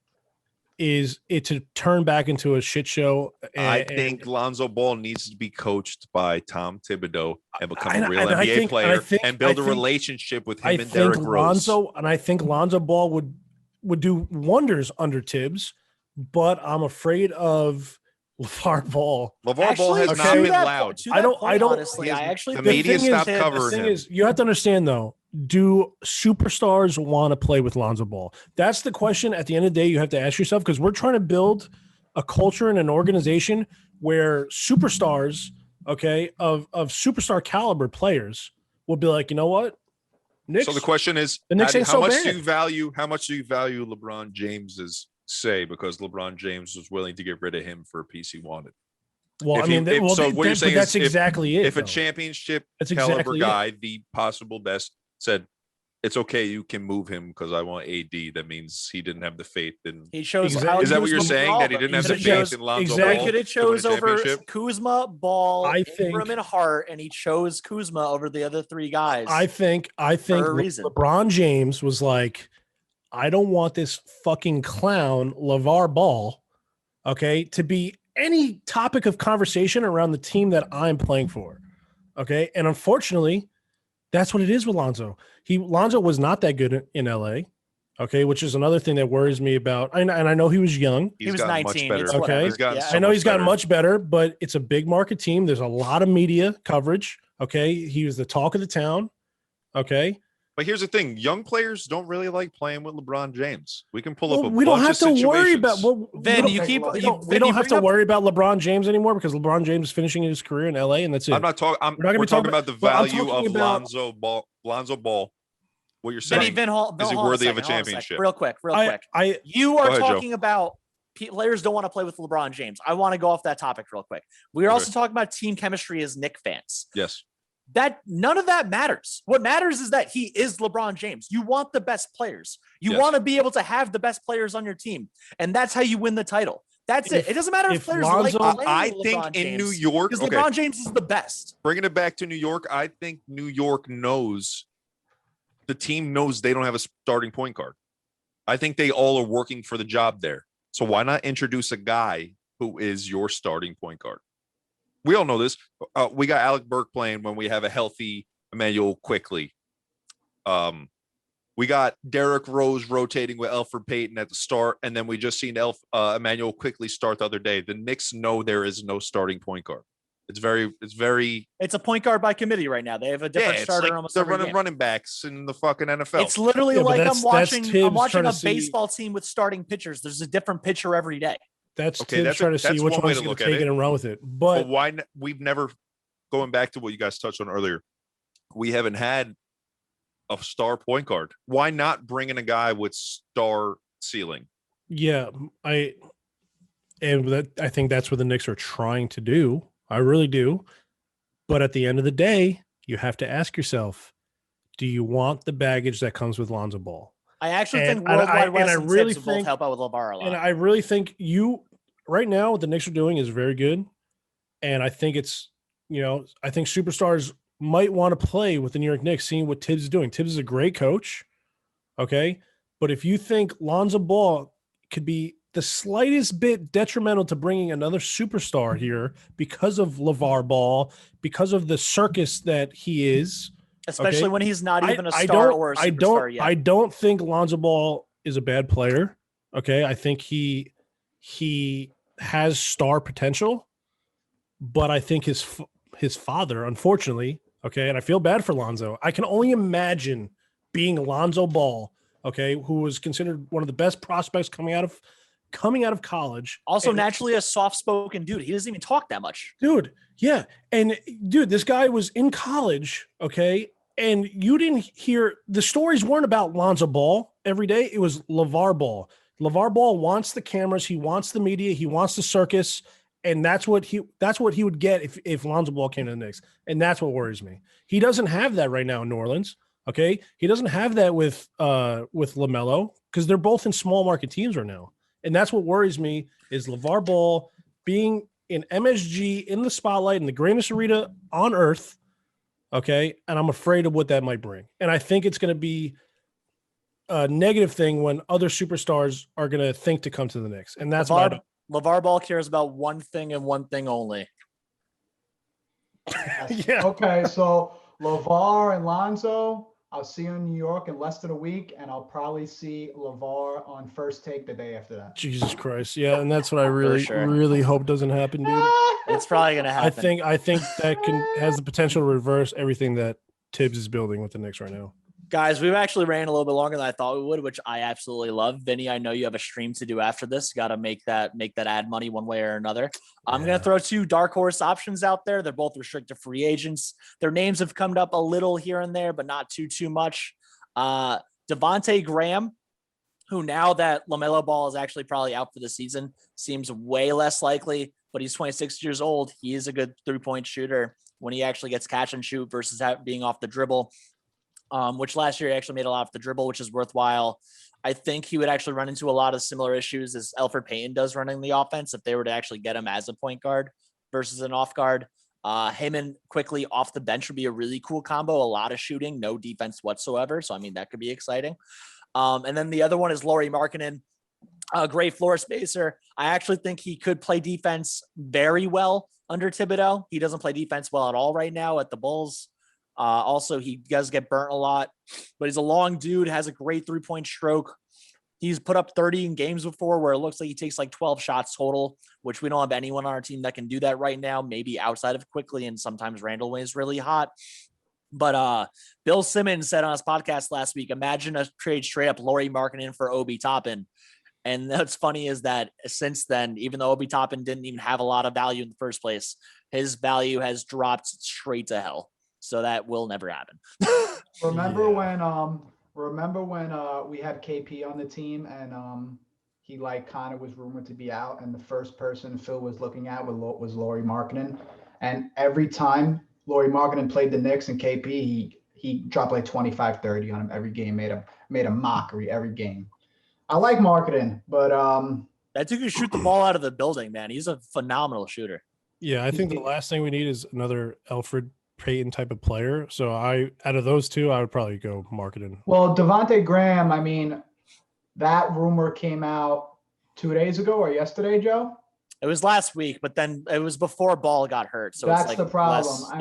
is it to turn back into a shit show. I think Lonzo Ball needs to be coached by Tom Thibodeau and become a real and I NBA think- player and I think- and build I a think- relationship with I him and think Derrick Rose. I think Lonzo Ball would do wonders under Tibbs, but I'm afraid of LeVar Ball. LeVar Ball has okay, not to been that loud. point- to I that don't- point, I don't- honestly, I actually the think media Tibbs- stopped Tibbs- covering The thing him. is, you have to understand though, do superstars want to play with Lonzo Ball? That's the question at the end of the day you have to ask yourself, because we're trying to build a culture and an organization where superstars, okay, of superstar caliber players will be like, you know what? Knicks, So the question is, The Knicks ain't how so much bad. do you value? How much do you value LeBron James's say? Because LeBron James was willing to get rid of him for a piece he wanted. well, if I you- mean, if- so what you're saying that's is exactly it. If a though. championship That's caliber exactly it. guy, the possible best, said, "It's okay, you can move him because I want AD." That means he didn't have the faith in. He chose. Exactly. how Is that he what was you're moving saying? all That he of didn't them. have the Exactly. faith in Lonzo Exactly. He Ball could have to win a chose over championship? Kuzma, Ball, I think- Ingram, and Hart, and he chose Kuzma over the other three guys. I think For a reason. LeBron James was like, I don't want this fucking clown LeVar Ball, okay, to be any topic of conversation around the team that I'm playing for. Okay. And unfortunately, that's what it is with Lonzo. Lonzo was not that good in LA. Okay, which is another thing that worries me about. And I know he was young. He was gotten 19. Much better. It's Okay. whatever. He's gotten Yeah. so I know much he's gotten better. much better, but it's a big market team. There's a lot of media coverage. Okay. He was the talk of the town. Okay. But here's the thing: young players don't really like playing with LeBron James. We can pull up Well, a we don't bunch have of to worry situations. about Then you keep. we you- don't, we then don't you have bring to up- worry about LeBron James anymore because LeBron James is finishing his career in LA, and that's it. I'm not talking. We're not gonna We're be talking talking about the but I'm value talking of about- Lonzo Ball. Lonzo Ball. What you're Vinny, saying? Vin, hold, is he hold on worthy of a second, hold on second. championship? Real quick. I You are ahead, Joe. talking about players don't want to play with LeBron James. I want to go off that topic real quick. We are Okay. also talking about team chemistry as Knick fans. Yes. that none of that matters. What matters is that he is LeBron James. You want the best players. You Yes. want to be able to have the best players on your team. And that's how you win the title. That's it. It doesn't matter if players Lonzo- like playing I with think LeBron in James, New York, because okay, LeBron James is the best. bringing it back to New York, I think New York knows the team knows they don't have a starting point guard. I think they all are working for the job there. So why not introduce a guy who is your starting point guard? We all know this. We got Alec Burke playing when we have a healthy Emmanuel Quickly. We got Derrick Rose rotating with Elfrid Payton at the start, and then we just seen Emmanuel Quickly start the other day. The Knicks know there is no starting point guard. It's a point guard by committee right now. They have a different starter almost they're every running game. running backs in the fucking NFL. It's literally Yeah, but like that's I'm watching Tibbs trying a to see- baseball team with starting pitchers. There's a different pitcher every day. That's Okay, Tibbs that's trying to see that's which one way one's to going look to at take it. it and run with it. But But why we've never, going back to what you guys touched on earlier, we haven't had a star point guard. Why not bring in a guy with star ceiling? yeah, I think that's what the Knicks are trying to do. I really do. But at the end of the day, you have to ask yourself, do you want the baggage that comes with Lonzo Ball? I actually And think I- Worldwide and West I and really Tibbs will both think- help out with LeVar a lot. And I really think right now, what the Knicks are doing is very good. And I think I think superstars might want to play with the New York Knicks, seeing what Tibbs is doing. Tibbs is a great coach. Okay. But if you think Lonzo Ball could be the slightest bit detrimental to bringing another superstar here because of LeVar Ball, because of the circus that he is, Especially okay, when he's not even a I star don't- or a I superstar don't, yet. I don't think Lonzo Ball is a bad player. Okay. I think he has star potential, but I think his father, unfortunately, okay, and I feel bad for Lonzo. I can only imagine being Lonzo Ball, okay, who was considered one of the best prospects coming out of college. Also, And- naturally a soft-spoken dude. He doesn't even talk that much. dude, yeah. And dude, this guy was in college, okay, and you didn't hear the stories weren't about Lonzo Ball every day. It was LeVar Ball. LeVar Ball wants the cameras, he wants the media, he wants the circus, and that's what he would get if Lonzo Ball came to the Knicks. And that's what worries me. He doesn't have that right now in New Orleans. Okay. He doesn't have that with LaMelo, because they're both in small market teams right now. And that's what worries me is LeVar Ball being in MSG in the spotlight in the greatest arena on earth. Okay. And I'm afraid of what that might bring. And I think it's going to be a negative thing when other superstars are going to think to come to the Knicks. And that's what LeVar Ball cares about one thing and one thing only. Yeah. Okay, so LeVar and Lonzo, I'll see you in New York in less than a week, and I'll probably see LeVar on First Take the day after that. Jesus Christ. Yeah. And that's what I really, sure. really hope doesn't happen, dude. It's probably gonna happen. I think that has the potential to reverse everything that Tibbs is building with the Knicks right now. Guys, we've actually ran a little bit longer than I thought we would, which I absolutely love. Vinny, I know you have a stream to do after this. Got to make that ad money one way or another. I'm going to throw two dark horse options out there. They're both restricted free agents. Their names have come up a little here and there, but not too much. Devontae Graham, who now that LaMelo Ball is actually probably out for the season, seems way less likely, but he's 26 years old. He is a good 3-point shooter when he actually gets catch and shoot versus being off the dribble. Which last year he actually made a lot off the dribble, which is worthwhile. I think he would actually run into a lot of similar issues as Elfrid Payton does running the offense if they were to actually get him as a point guard versus an off guard. Him and Quickly off the bench would be a really cool combo. A lot of shooting, no defense whatsoever. So, I mean, that could be exciting. And then the other one is Laurie Markkanen, a great floor spacer. I actually think he could play defense very well under Thibodeau. He doesn't play defense well at all right now at the Bulls. Also, he does get burnt a lot, but he's a long dude, has a great 3-point stroke. He's put up 30 in games before where it looks like he takes like 12 shots total, which we don't have anyone on our team that can do that right now, maybe outside of Quickly, and sometimes Randall is really hot. But Bill Simmons said on his podcast last week, imagine a trade straight up Laurie Markkanen for Obi Toppin. And what's funny is that since then, even though Obi Toppin didn't even have a lot of value in the first place, his value has dropped straight to hell. So that will never happen. Remember when we had KP on the team and he like kind of was rumored to be out, and the first person Phil was looking at was Laurie Markkanen, and every time Laurie Markkanen played the Knicks and KP, he dropped like 25, 30 on him every game, made a mockery every game. I like Markkanen, but That dude can shoot the ball out of the building, man. He's a phenomenal shooter. Yeah, I think the last thing we need is another Alfred Payton type of player. So out of those two, I would probably go Markkanen. Well, Devontae Graham, I mean, that rumor came out 2 days ago or yesterday, Joe. It was last week, but then it was before Ball got hurt. So that's it's like the problem. less,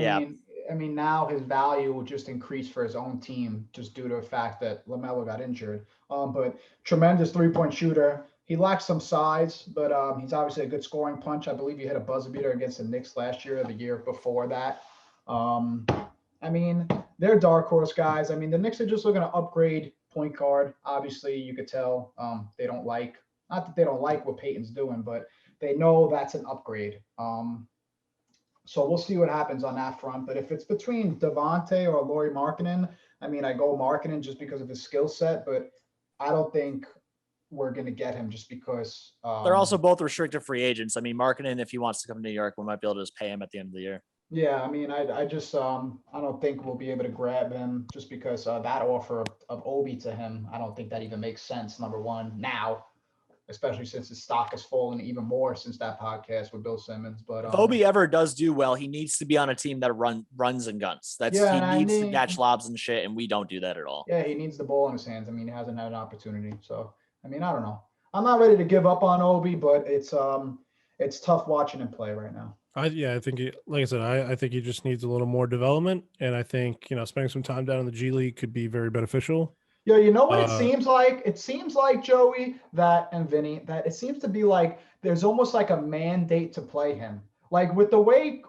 I mean, now his value will just increase for his own team just due to the fact that LaMelo got injured. But tremendous 3-point shooter. He lacks some size, but he's obviously a good scoring punch. I believe he hit a buzzer beater against the Knicks last year or the year before that. I mean, they're dark horse guys. I mean, the Knicks are just looking to upgrade point guard. Obviously, you could tell they don't like, not that they don't like what Peyton's doing, but they know that's an upgrade. So we'll see what happens on that front. But if it's between Devontae or Laurie Markkanen, I mean, I go Markkanen just because of his skill set, but I don't think we're going to get him just because they're also both restricted free agents. I mean, Markkanen, if he wants to come to New York, we might be able to just pay him at the end of the year. Yeah, I mean, I just I don't think we'll be able to grab him just because that offer of Obi to him, I don't think that even makes sense. Number one, now, especially since his stock has fallen even more since that podcast with Bill Simmons. But if Obi ever does do well, he needs to be on a team that runs and guns. He needs to catch lobs and shit, and we don't do that at all. Yeah, he needs the ball in his hands. I mean, he hasn't had an opportunity. So I mean, I don't know. I'm not ready to give up on Obi, but it's tough watching him play right now. I think like I said, I think he just needs a little more development, and I think spending some time down in the G League could be very beneficial. Yeah, you know what it seems like? It seems like, Joey, and Vinny, that it seems to be like there's almost like a mandate to play him. Like with the way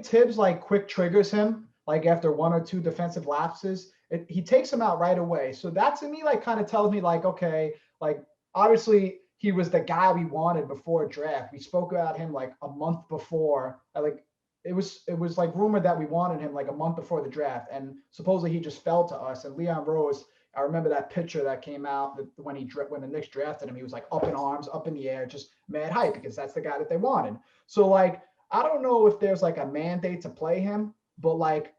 Tibbs like quick triggers him, like after 1 or 2 defensive lapses, he takes him out right away. So that to me like kind of tells me like, okay, like obviously he was the guy we wanted before draft. We spoke about him like a month before. Like it was like rumored that we wanted him like a month before the draft, and supposedly he just fell to us. And Leon Rose, I remember that picture that came out that when the Knicks drafted him, he was like up in arms, up in the air, just mad hype because that's the guy that they wanted. So like, I don't know if there's like a mandate to play him, but like,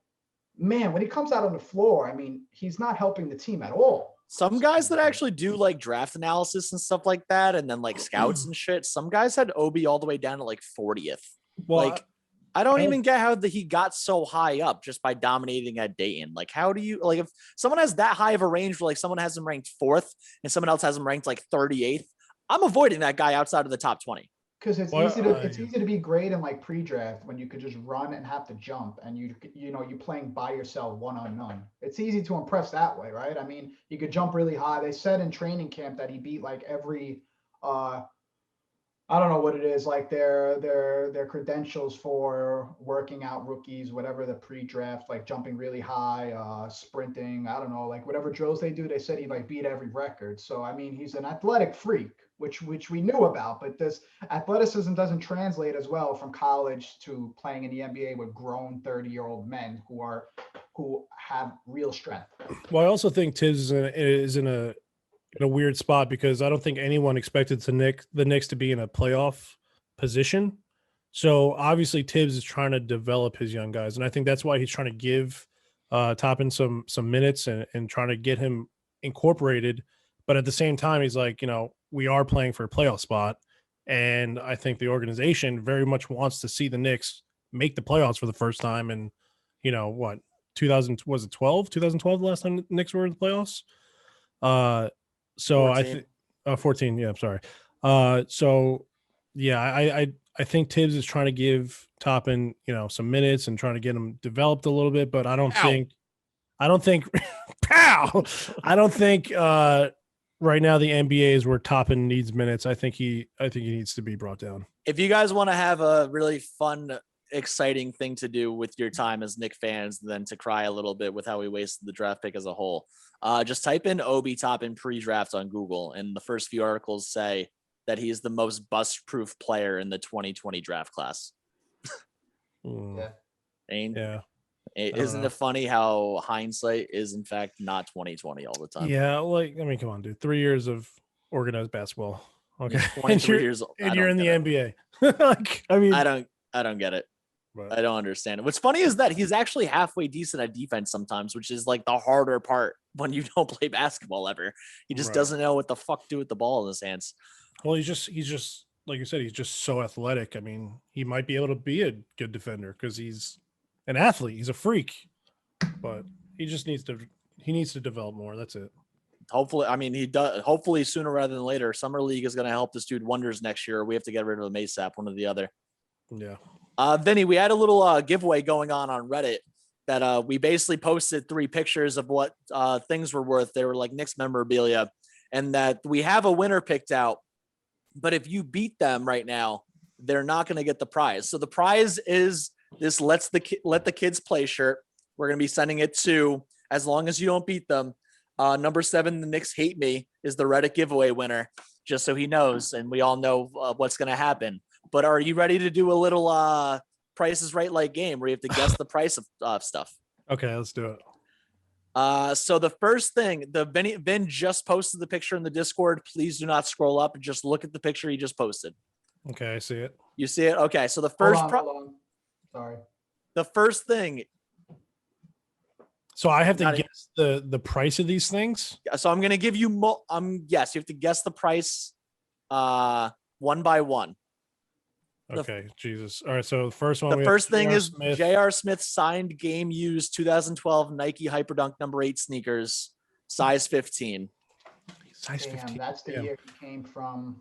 man, when he comes out on the floor, I mean, he's not helping the team at all. Some guys that actually do like draft analysis and stuff like that, and then like scouts and shit, some guys had Obi all the way down to like 40th. Well, like, I don't even get how he got so high up just by dominating at Dayton. Like, how do you, like, if someone has that high of a range where like someone has him ranked 4th and someone else has him ranked like 38th, I'm avoiding that guy outside of the top 20. Because it's easy to be great in like pre-draft when you could just run and have to jump, and you're playing by yourself 1-on-1. It's easy to impress that way, right? I mean, you could jump really high. They said in training camp that he beat like every I don't know what it is, like their credentials for working out rookies, whatever the pre-draft, like jumping really high, sprinting, I don't know, like whatever drills they do, they said he like beat every record. So I mean, he's an athletic freak, which we knew about, but this athleticism doesn't translate as well from college to playing in the NBA with grown 30-year-old men who have real strength. Well, I also think Tibbs is in a weird spot because I don't think anyone expected the Knicks to be in a playoff position. So obviously Tibbs is trying to develop his young guys, and I think that's why he's trying to give Toppin some minutes and trying to get him incorporated. But at the same time, he's like, we are playing for a playoff spot, and I think the organization very much wants to see the Knicks make the playoffs for the first time. And 2012 the last time the Knicks were in the playoffs. So 14. I think 14. Yeah, I'm sorry. So yeah, I think Tibbs is trying to give Toppin, some minutes and trying to get him developed a little bit, but I don't think right now the NBA is where Toppin needs minutes. I think he needs to be brought down. If you guys want to have a really fun, exciting thing to do with your time as Knick fans than to cry a little bit with how we wasted the draft pick as a whole, just type in Obi Toppin pre-draft on Google, and the first few articles say that he is the most bust-proof player in the 2020 draft class. Yeah. Isn't it funny how hindsight is in fact not 2020 all the time? Yeah, come on, dude. 3 years of organized basketball. Okay. 23 years old. And you're in the NBA. I don't get it. But I don't understand it. What's funny is that he's actually halfway decent at defense sometimes, which is like the harder part when you don't play basketball ever. He just Right. doesn't know what the fuck to do with the ball in his hands. well, he's just like you said, he's just so athletic. I mean, he might be able to be a good defender because he's an athlete. He's a freak, but he just needs to develop more. That's it. Hopefully, I mean, he does. Hopefully, sooner rather than later, summer league is going to help this dude wonders next year. We have to get rid of him ASAP, one or the other. Yeah. Vinny, we had a little giveaway going on Reddit that we basically posted 3 pictures of what things were worth. They were like Knicks memorabilia, and that we have a winner picked out. But if you beat them right now, they're not going to get the prize. So the prize is this let the kids play shirt. We're going to be sending it to, as long as you don't beat them. Number 7, the Knicks hate me, is the Reddick giveaway winner, just so he knows, and we all know what's going to happen. But are you ready to do a little Price is Right like game where you have to guess the price of stuff? Okay, let's do it. So the first thing, Vin just posted the picture in the Discord. Please do not scroll up and just look at the picture he just posted. Okay, I see it. You see it? Okay, so the first Hold on. Sorry. the first thing. So I have to Not- guess the price of these things. So I'm gonna give you yes, you have to guess the price one by one. Okay, Jesus. All right, so the first one. The we first have thing J.R. is Smith. J.R. Smith signed game used 2012 Nike Hyperdunk number 8 sneakers, size 15. Size Damn, 15. that's the Damn. year he came from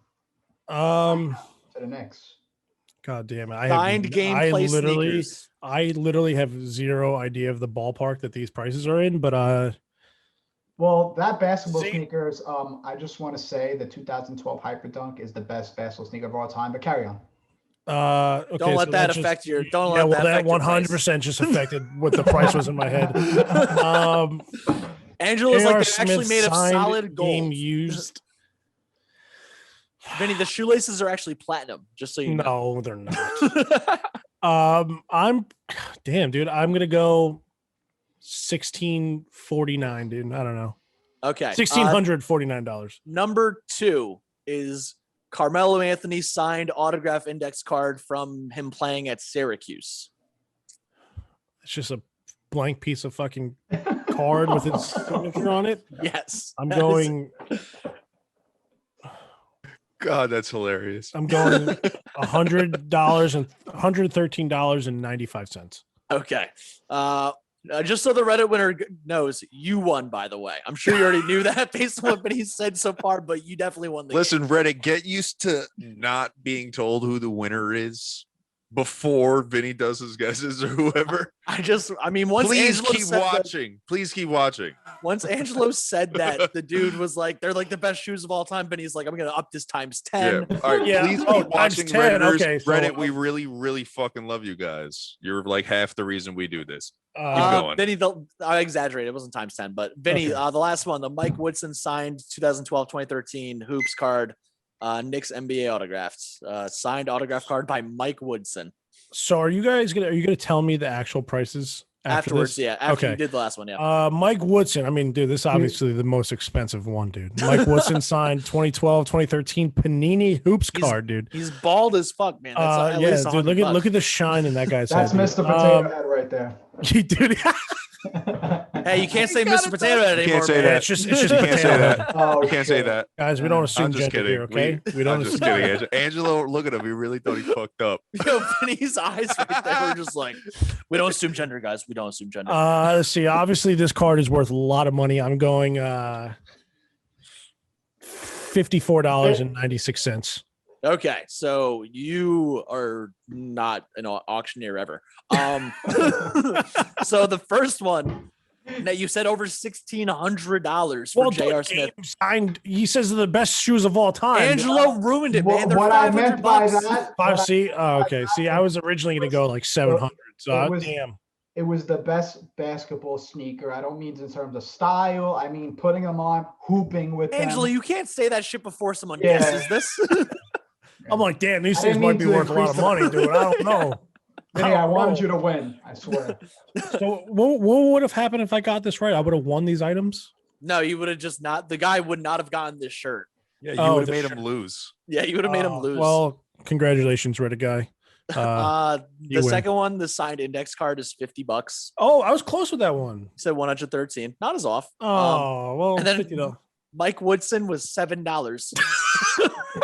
Um, to the Knicks. God damn it! Signed gameplay literally, sneakers. I literally have zero idea of the ballpark that these prices are in. But Well, that basketball See- sneakers, I just want to say the 2012 Hyperdunk is the best basketball sneaker of all time, but carry on. okay, Don't let so that just- affect your. Yeah, Don't well, let that that affect your price. 100% just affected what the price was in my head. Angela's J.R. like they're actually Smith made of signed solid game gold. used. Vinny, the shoelaces are actually platinum. Just so you know. No, they're not. I'm damn, dude. I'm gonna go 1649, dude. I don't know. Okay. $1,649. Number 2 is Carmelo Anthony signed autograph index card from him playing at Syracuse. It's just a blank piece of fucking card with his signature on it. Yes. I'm that is- going. God, that's hilarious. I'm going $100 and $113.95. Okay. Just so the Reddit winner knows, you won, by the way. I'm sure you already knew that based on what he said so far, but you definitely won the Listen, Reddick, get used to not being told who the winner is before Vinny does his guesses or whoever. game. Once Please Angelo keep said that- watching. Please keep watching. once Angelo said that, the dude was like, they're like the best shoes of all time, but he's like, I'm gonna up this times 10. Yeah. All right. Yeah. Please Oh, keep times watching 10. Redditors. Okay, so- Reddit, we really, really fucking love you guys. You're like half the reason we do this. going. Vinny, I exaggerated. It wasn't times 10, but Vinny, Okay. the last one, the Mike Woodson signed 2012-2013 hoops card, Knicks NBA autographed, signed autograph card by Mike Woodson. So are you gonna tell me the actual prices Afterwards, this? yeah. After Okay. you did the last one, yeah. Mike Woodson. I mean, dude, this is obviously the most expensive one, dude. Mike Woodson signed 2012, 2013 Panini hoops He's- card, dude. He's bald as fuck, man. That's at Yeah, least dude. Look at the shine in that guy's That's head. Mr. dude. Potato Head right there. Dude, Hey, you can't say Mr. Potato Head You anymore. can't say man. that. it's just You can't potato say head. that. Oh, You can't say shit. that. Guys. We don't I'm assume I'm just gender kidding. here, okay? We don't I'm just assume. kidding. Angelo, look at him. He really thought he fucked up. Yo, Vinny's eyes right there were just like, we don't assume gender, guys. We don't assume gender. Let's see. Obviously, this card is worth a lot of money. I'm going $54.96. Okay, so you are not an auctioneer ever. So the first one that you said over $1,600 for J.R. Smith. Signed. He says they're the best shoes of all time. Angelo ruined it, man. They're What I 500 meant by bucks. that, Okay. See, I was originally going to go like 700. So It was- damn. it was the best basketball sneaker. I don't mean in terms of style. I mean putting them on, hooping with Angelo, them. you can't say that shit before someone Yeah. guesses this. I'm like, damn, these I things didn't might mean be to worth a lot of increase money, the- dude. I don't know. Vinny, I don't wanted know. you to win. I swear. So what would have happened if I got this right? I would have won these items. No, you would have just not. The guy would not have gotten this shirt. Yeah, you Oh, would have the made shirt. him lose. Yeah, you would have made him lose. Well, congratulations, Reddit guy. The win. second one, the signed index card is $50. Oh, I was close with that one. Said 113. Not as off. Oh, well, and then $50. Mike Woodson was $7.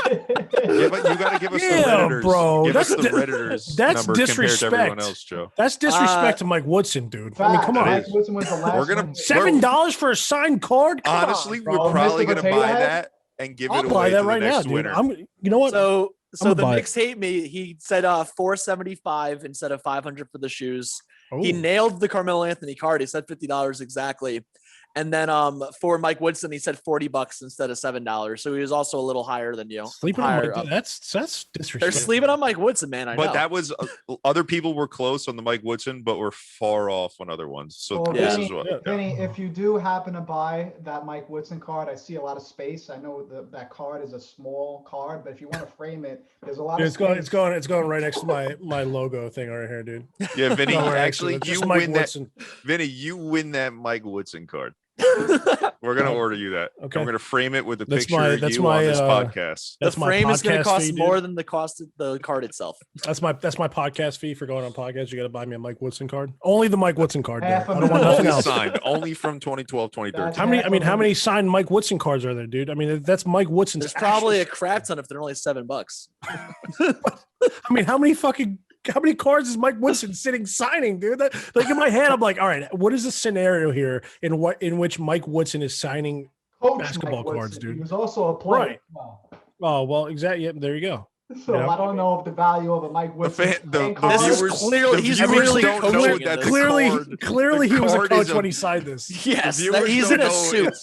Yeah, but you got to give us the Redditors. Bro. Give That's us the Redditors that's number compared to everyone disrespect. else, Joe. That's disrespect to Mike Woodson, dude. I mean, come on. Mike Woodson was the last We're gonna- one. $7 for a signed card? Come Honestly, on, we're bro. probably Mr. going to Potato buy Head? that and give I'll it buy away that to right the now, next dude. winner. You know what? So gonna the buy it. Knicks hate me. He said 475 instead of 500 for the shoes. He Ooh. nailed the Carmelo Anthony card. He said $50 exactly. And then for Mike Woodson, he said $40 instead of $7. So he was also a little higher than you. Sleeping on higher Mike, up. that's disrespectful. They're sleeping on Mike Woodson, man. I know. But that was other people were close on the Mike Woodson, but were far off on other ones. So Well, this Vinny- is what. yeah. Vinny, if you do happen to buy that Mike Woodson card, I see a lot of space. I know that card is a small card, but if you want to frame it, there's a lot Dude, of it's going right next to my logo thing right here, dude. Yeah, Vinny. Going right next to Actually, it. you Just Mike win that. Woodson. Vinny, you win that Mike Woodson card. We're gonna order you that. Okay. I'm gonna frame it with a That's picture my- of that's you my, on this uh, podcast. the That's my frame is going podcast to cost fee, dude. more than the cost of the card itself. That's my podcast fee for going on podcast. You got to buy me a Mike Woodson card. Only the Mike Woodson card. Half Dude. a I don't want nothing Only else. signed, only from 2012, 2013. How many signed Mike Woodson cards are there, dude? I mean, that's Mike Woodson's. There's probably a actual- crap ton if they're only $7. I mean, how many cards is Mike Woodson sitting signing, dude? That, like in my head, I'm like, all right, what is the scenario here in which Mike Woodson is signing? Coach basketball Mike cards, Woodson. dude. He was also a player. Right. as well. Oh well, exactly. Yeah, there you go. So You know? I don't know if the value of a Mike Woodson. the card- This is viewers- clearly the he's viewers really don't know coaching that in the this. Clearly, the he was a card coach is when he signed this. Yes, The viewers he's don't in a know suit.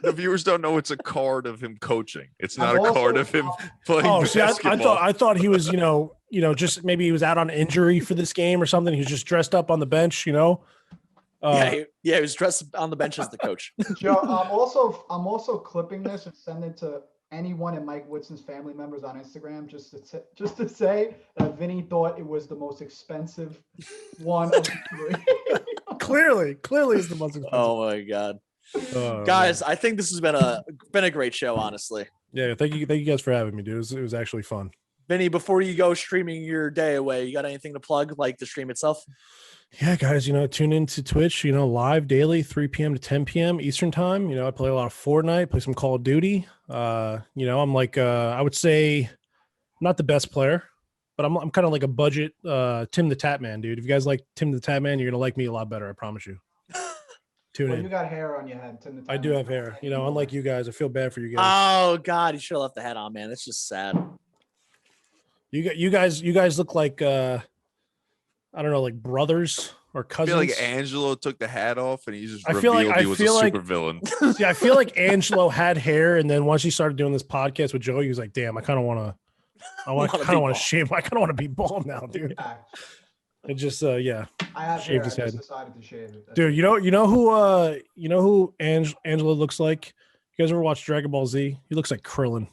the viewers don't know it's a card of him coaching. It's not I'm a card also- of him playing Oh, see, basketball. I thought he was, just maybe he was out on injury for this game or something. He was just dressed up on the bench, He was dressed on the bench as the coach. Joe, I'm also clipping this and sending it to anyone in Mike Woodson's family members on Instagram just to say that Vinny thought it was the most expensive one of the three. clearly is the most expensive. Oh my god, Oh, guys! I think this has been a great show, honestly. yeah, thank you guys for having me, dude. It was actually fun. Vinny, before you go streaming your day away, you got anything to plug, like the stream itself? Yeah, guys, tune into Twitch, live daily, 3 p.m. to 10 p.m. Eastern time. I play a lot of Fortnite, play some Call of Duty. I'm like, I would say not the best player, but I'm kind of like a budget Tim the Tap Man, dude. If you guys like Tim the Tap Man, you're going to like me a lot better. I promise you. Tune Well, in. you got hair on your head. Tim the I do have hair, unlike you guys. I feel bad for you guys. Oh god, you should have left the hat on, man. It's just sad. You guys look like, I don't know, like brothers or I cousins. feel like Angelo took the hat off and he just I feel revealed like- he was a super villain. See, I feel like Angelo had hair, and then once he started doing this podcast with Joey, he was like, "Damn, I kind of want to. I Wanna kind be of want bald. to shave. I kind of want to be bald now, dude." Yeah, It just, yeah, I have Shaved hair. his I just head. decided to shave it. dude. You know who Angelo looks like? You guys ever watch Dragon Ball Z? He looks like Krillin.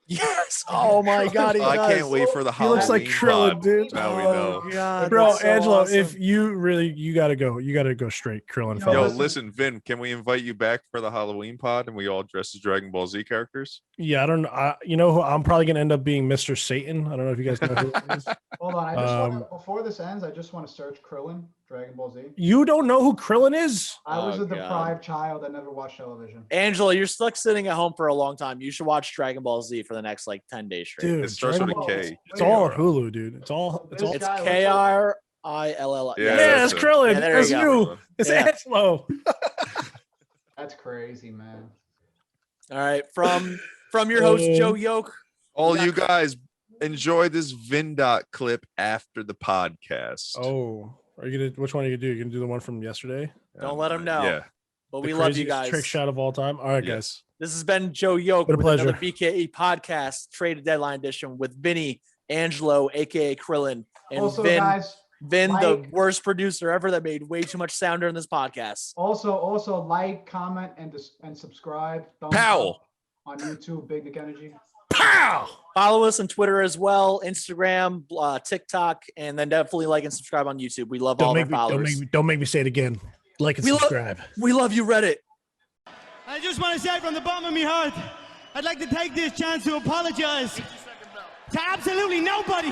Yes. Oh my god, he I does. can't wait for the He looks like Halloween Krillin, pod. dude. Now we Oh, know. God, Bro, that's so Angelo, awesome. if you gotta go straight Krillin. Yo, fella. Yo, listen. listen, Vin, can we invite you back for the Halloween pod and we all dress as Dragon Ball Z characters? Yeah, I don't know. Who I'm probably gonna end up being Mr. Satan. I don't know if you guys know who it is. Hold on. I just want before this ends, I just want to search Krillin, Dragon Ball Z. You don't know who Krillin is? I was Oh, a God. deprived child that never watched television. Angela, you're stuck sitting at home for a long time. You should watch Dragon Ball Z for the next like 10 days straight. Dude, It starts with Dragon a Ball- K. It's all on Hulu, dude. It's all. This It's It's guy looks Krill. Yeah, yeah, that's it's it. Krillin. Yeah, there That's you go. you. It's Yeah. Angelo. That's crazy, man. All right, from your host Joe Yoke. All you guys enjoy this Vindot clip after the podcast. Oh, are you gonna? Which one are you gonna do? You gonna do the one from yesterday? Don't let 'em know. Yeah. But The we love you craziest guys. Trick shot of all time. All right, guys. Yes. This has been Joe Yoke What a with another pleasure. BKE podcast, Trade Deadline Edition with Vinny, Angelo, aka Krillin, and Also, Vin, guys, the like- worst producer ever that made way too much sound during this podcast. also like, comment, and subscribe. Thumbs Powell. up on YouTube, Big Knick Energy. Pow! Follow us on Twitter as well, Instagram, TikTok, and then definitely like and subscribe on YouTube. We love all Don't of make our me. followers. Don't make me say it again. Like and We love- subscribe. We love you, Reddit. I just want to say from the bottom of my heart, I'd like to take this chance to apologize to absolutely nobody.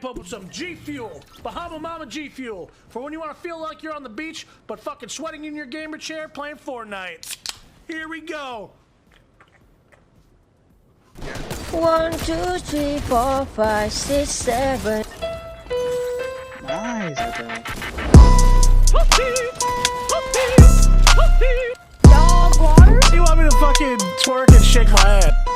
amp up with some G Fuel, Bahama Mama G Fuel, for when you want to feel like you're on the beach, but fucking sweating in your gamer chair playing Fortnite. Here we go. 1, 2, 3, 4, 5, 6, 7. Nice, bro. Dog water? You want me to fucking twerk and shake my ass?